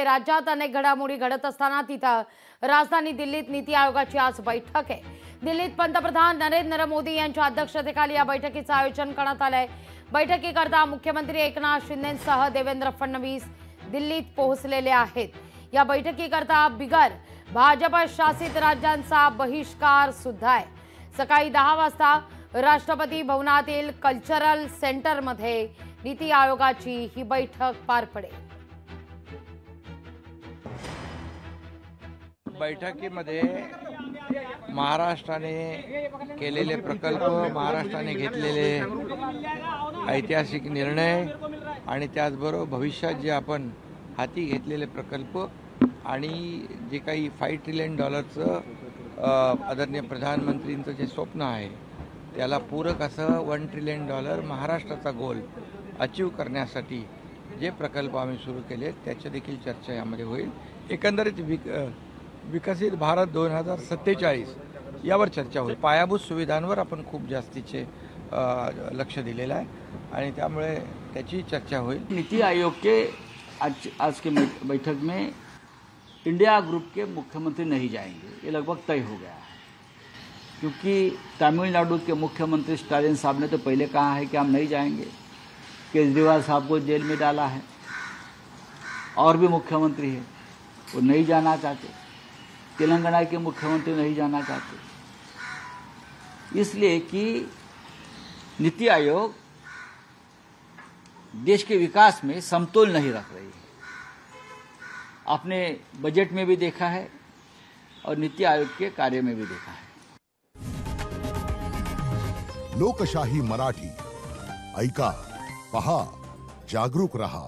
राज्यात अनेक घडामोडी घडत असताना तिथं राजधानी दिल्लीत नीती आयोगाची आज बैठक आहे। दिल्लीत पंतप्रधान नरेंद्र मोदी यांच्या अध्यक्षतेखाली या बैठकीचं आयोजन करण्यात आलंय। बैठकीकरता मुख्यमंत्री एकनाथ शिंदेसह देवेंद्र फडणवीस दिल्लीत पोहोचलेले आहेत। या बैठकीकरता बिगर भाजप शासित राज्यांचा बहिष्कार सुद्धा आहे। सकाळी 10 वाजता राष्ट्रपती भवनातील कल्चरल सेंटरमध्ये नीती आयोगाची ही बैठक पार पडेल। बैठकीमध्ये महाराष्ट्राने केलेले प्रकल्प, महाराष्ट्राने घेतलेले ऐतिहासिक निर्णय आणि त्याचबरोबर भविष्यात जे आपण हाती घेतलेले प्रकल्प आणि जे काही $5 ट्रिलियन आदरणीय प्रधानमंत्रींचं जे स्वप्न आहे त्याला पूरक असं $1 ट्रिलियन महाराष्ट्राचा गोल अचीव करण्यासाठी जे प्रकल्प आम्ही सुरू केले त्याची देखील चर्चा यामध्ये होईल। एकंदरीत विकसित भारत 2047 यावर चर्चा होईल। पायाभूत सुविधांवर आपण खूप जास्तीचे लक्ष दिलेलं आहे आणि त्यामुळे त्याची चर्चा होईल। नीति आयोग के आज के बैठक में इंडिया ग्रुप के मुख्यमंत्री नहीं जाएंगे, ये लगभग तय हो गया है, क्योंकि तमिलनाडु के मुख्यमंत्री स्टालिन साहब ने तो पहले कहा है कि हम नहीं जाएंगे। केजरीवाल साहब को जेल में डाला है, और भी मुख्यमंत्री हैं वो नहीं जाना चाहते, तेलंगाना के मुख्यमंत्री नहीं जाना चाहते, इसलिए कि नीति आयोग देश के विकास में समतोल नहीं रख रही है। आपने बजट में भी देखा है और नीति आयोग के कार्य में भी देखा है। लोकशाही मराठी ऐका, पहा, जागरूक रहा।